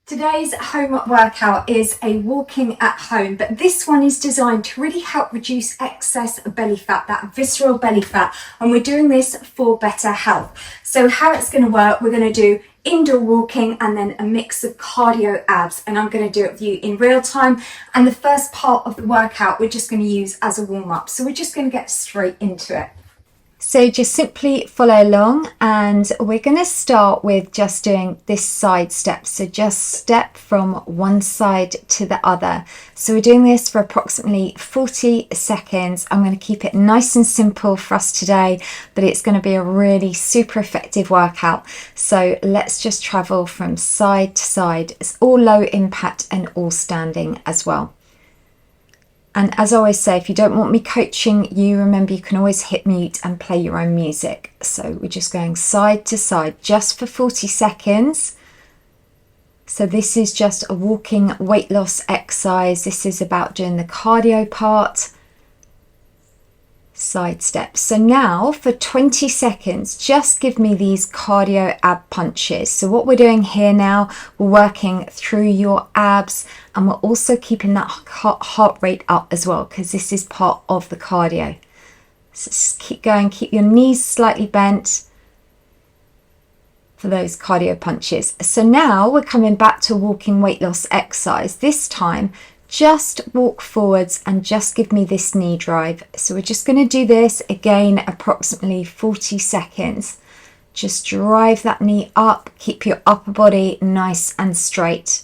Today's home workout is a walking at home, but this one is designed to really help reduce excess belly fat, that visceral belly fat, and we're doing this for better health. So how it's going to work, we're going to do indoor walking and then a mix of cardio abs, and I'm going to do it with you in real time. And the first part of the workout we're just going to use as a warm-up, so we're just going to get straight into it. So just simply follow along, and we're going to start with just doing this side step. So just step from one side to the other. So we're doing this for approximately 40 seconds. I'm going to keep it nice and simple for us today, but it's going to be a really super effective workout. So let's just travel from side to side. It's all low impact and all standing as well. And as I always say, if you don't want me coaching you, remember you can always hit mute and play your own music. So we're just going side to side just for 40 seconds. So this is just a walking weight loss exercise. This is about doing the cardio part. Side steps. So now for 20 seconds, just give me these cardio ab punches. So what we're doing here now, we're working through your abs, and we're also keeping that heart rate up as well, because this is part of the cardio. So just keep going, keep your knees slightly bent for those cardio punches. So now we're coming back to walking weight loss exercise. This time just walk forwards and just give me this knee drive. So we're just going to do this again, approximately 40 seconds. Just drive that knee up, keep your upper body nice and straight.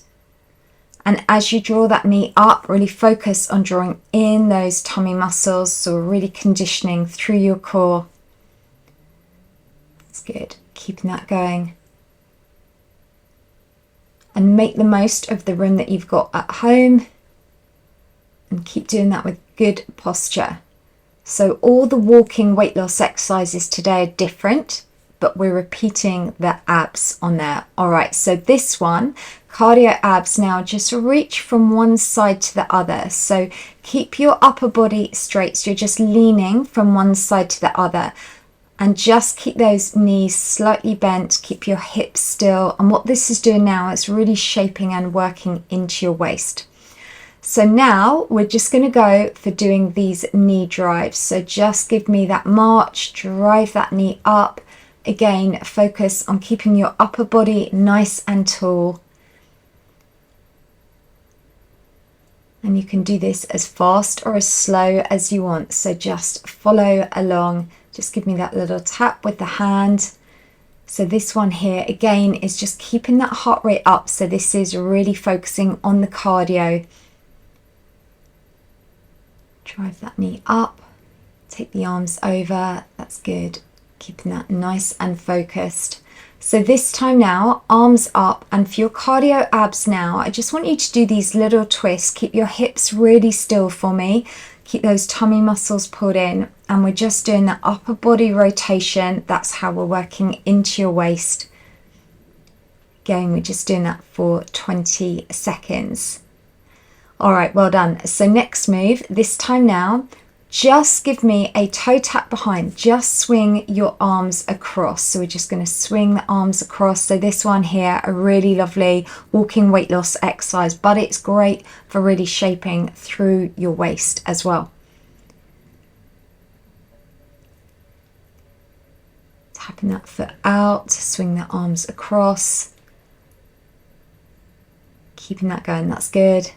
And as you draw that knee up, really focus on drawing in those tummy muscles. So we're really conditioning through your core. That's good. Keeping that going. And make the most of the room that you've got at home. And keep doing that with good posture. So all the walking weight loss exercises today are different, but we're repeating the abs on there. All right, so this one, cardio abs now, just reach from one side to the other. So keep your upper body straight. So you're just leaning from one side to the other. And just keep those knees slightly bent, keep your hips still. And what this is doing now is really shaping and working into your waist. So now we're just going to go for doing these knee drives. So just give me that march, drive that knee up. Again, focus on keeping your upper body nice and tall. And you can do this as fast or as slow as you want. So just follow along. Just give me that little tap with the hand. So this one here, again, is just keeping that heart rate up. So this is really focusing on the cardio. Drive that knee up, take the arms over, that's good. Keeping that nice and focused. So this time now, arms up, and for your cardio abs now, I just want you to do these little twists. Keep your hips really still for me. Keep those tummy muscles pulled in, and we're just doing the upper body rotation. That's how we're working into your waist. Again, we're just doing that for 20 seconds. All right, well done. So next move, this time now, just give me a toe tap behind. Just swing your arms across. So we're just going to swing the arms across. So this one here, a really lovely walking weight loss exercise, but it's great for really shaping through your waist as well. Tapping that foot out, swing the arms across. Keeping that going, that's good.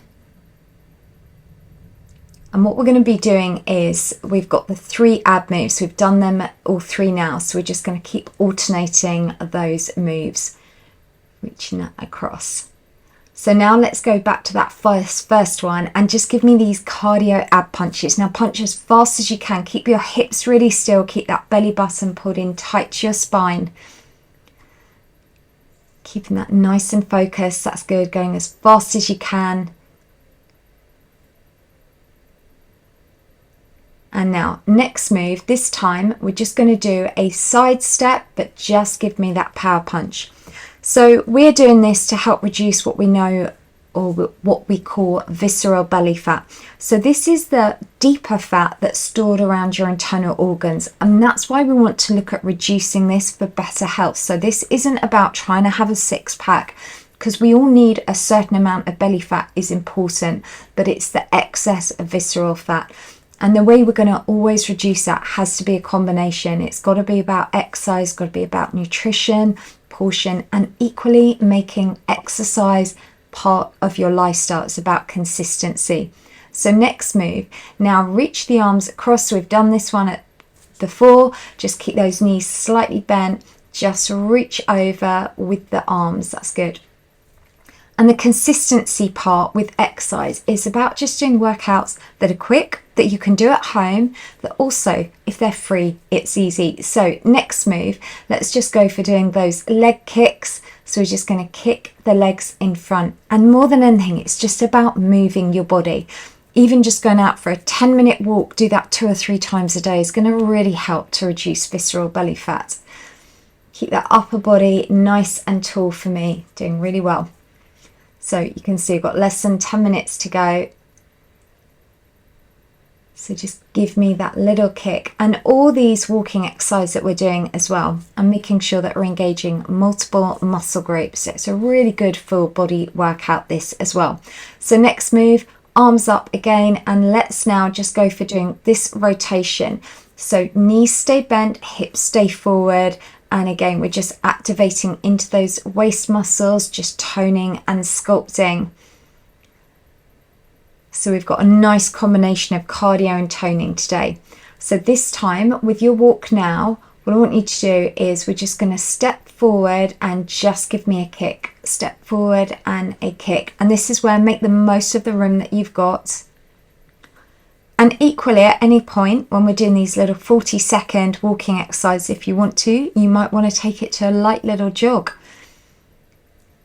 And what we're going to be doing is we've got the 3 ab moves. We've done them all 3 now. So we're just going to keep alternating those moves, reaching that across. So now let's go back to that first one and just give me these cardio ab punches. Now punch as fast as you can. Keep your hips really still. Keep that belly button pulled in tight to your spine. Keeping that nice and focused. That's good. Going as fast as you can. And now, next move, this time we're just going to do a side step, but just give me that power punch. So we're doing this to help reduce what we know, or what we call visceral belly fat. So this is the deeper fat that's stored around your internal organs, and that's why we want to look at reducing this for better health. So this isn't about trying to have a 6-pack. because we all need a certain amount of belly fat is important, but it's the excess of visceral fat. And the way we're going to always reduce that has to be a combination. It's got to be about exercise, got to be about nutrition, portion, and equally making exercise part of your lifestyle. It's about consistency. So next move, now reach the arms across. So we've done this one before. Just keep those knees slightly bent. Just reach over with the arms. That's good. And the consistency part with exercise is about just doing workouts that are quick, that you can do at home, that also, if they're free, it's easy. So next move, let's just go for doing those leg kicks. So we're just going to kick the legs in front. And more than anything, it's just about moving your body. Even just going out for a 10-minute walk, do that 2 or 3 times a day is going to really help to reduce visceral belly fat. Keep that upper body nice and tall for me, doing really well. So you can see I've got less than 10 minutes to go. So just give me that little kick. And all these walking exercises that we're doing as well, I'm making sure that we're engaging multiple muscle groups. So it's a really good full body workout this as well. So next move, arms up again, and let's now just go for doing this rotation. So knees stay bent, hips stay forward. And again, we're just activating into those waist muscles, just toning and sculpting. So we've got a nice combination of cardio and toning today. So this time with your walk now, what I want you to do is we're just going to step forward and just give me a kick. Step forward and a kick. And this is where make the most of the room that you've got. And equally at any point when we're doing these little 40-second walking exercises, if you want to, you might want to take it to a light little jog.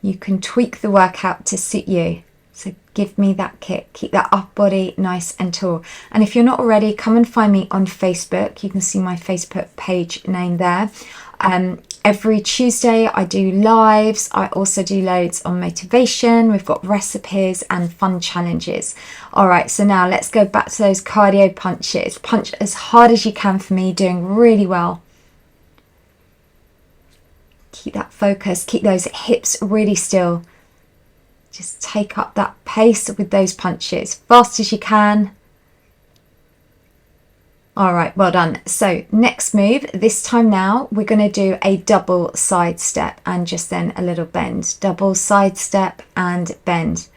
You can tweak the workout to suit you. So give me that kick. Keep that upper body nice and tall. And if you're not already, come and find me on Facebook. You can see my Facebook page name there. Every Tuesday I do lives. I also do loads on motivation. We've got recipes and fun challenges. All right, so now let's go back to those cardio punches. Punch as hard as you can for me, doing really well. Keep that focus, keep those hips really still. Just take up that pace with those punches, fast as you can. All right, well done. So next move, this time now, we're going to do a double side step and just then a little bend. Double side step and bend.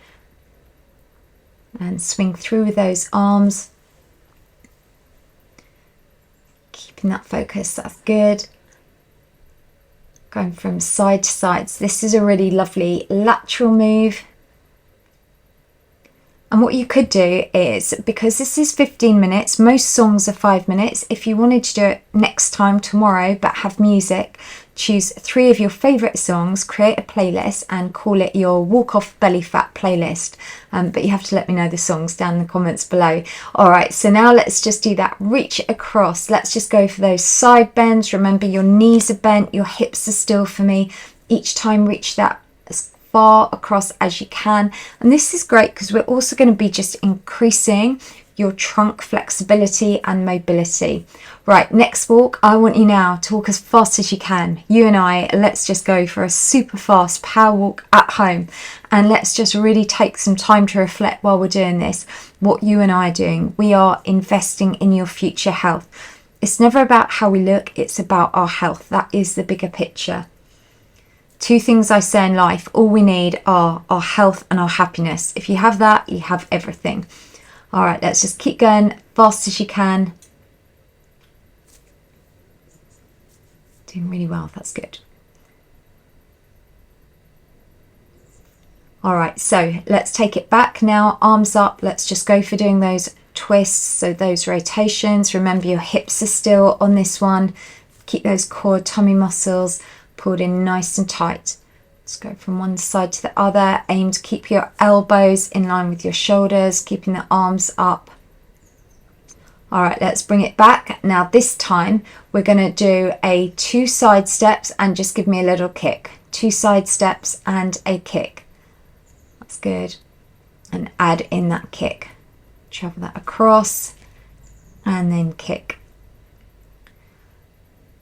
And swing through with those arms. Keeping that focus, that's good. Going from side to side. So this is a really lovely lateral move. And what you could do is, because this is 15 minutes, most songs are 5 minutes. If you wanted to do it next time tomorrow, but have music, choose 3 of your favourite songs, create a playlist and call it your Walk Off Belly Fat playlist. But you have to let me know the songs down in the comments below. All right, so now let's just do that. Reach across. Let's just go for those side bends. Remember, your knees are bent, your hips are still for me. Each time reach that as far across as you can. And this is great because we're also going to be just increasing your trunk flexibility and mobility. Right, next walk, I want you now to walk as fast as you can. You and I, let's just go for a super fast power walk at home. And let's just really take some time to reflect while we're doing this. What you and I are doing, we are investing in your future health. It's never about how we look, it's about our health. That is the bigger picture. 2 things I say in life, all we need are our health and our happiness. If you have that, you have everything. All right, let's just keep going fast as you can. Doing really well, that's good. All right, so let's take it back now, arms up. Let's just go for doing those twists, so those rotations. Remember, your hips are still on this one. Keep those core tummy muscles pulled in nice and tight. Let's go from one side to the other. Aim to keep your elbows in line with your shoulders, keeping the arms up. All right, let's bring it back. Now this time we're going to do a 2 side steps and just give me a little kick. 2 side steps and a kick. That's good. And add in that kick. Travel that across and then kick.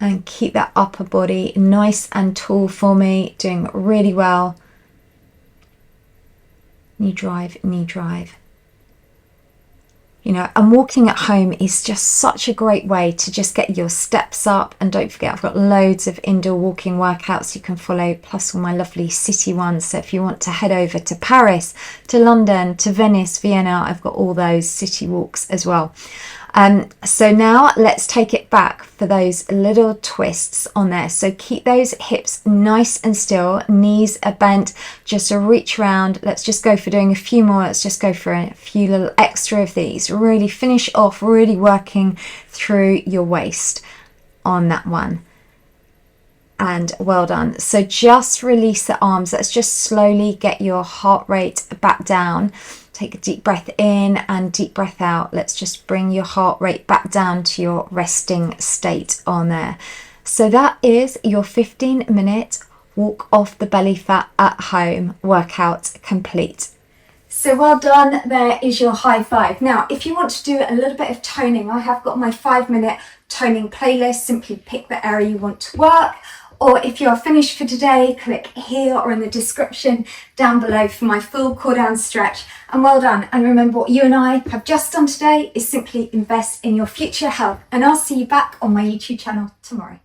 And keep that upper body nice and tall for me, doing really well. Knee drive, knee drive. You know, and walking at home is just such a great way to just get your steps up. And don't forget, I've got loads of indoor walking workouts you can follow, plus all my lovely city ones. So if you want to head over to Paris, to London, to Venice, Vienna, I've got all those city walks as well. So now let's take it back for those little twists on there. So keep those hips nice and still, knees are bent, just a reach round. Let's just go for doing a few more. Let's just go for a few little extra of these. Really finish off, really working through your waist on that one. And well done. So just release the arms. Let's just slowly get your heart rate back down. Take a deep breath in and deep breath out. Let's just bring your heart rate back down to your resting state on there. So that is your 15-minute walk off the belly fat at home workout complete. So well done, there is your high five. Now, if you want to do a little bit of toning, I have got my 5-minute toning playlist. Simply pick the area you want to work. Or if you are finished for today, click here or in the description down below for my full core down stretch. And well done. And remember, what you and I have just done today is simply invest in your future health. And I'll see you back on my YouTube channel tomorrow.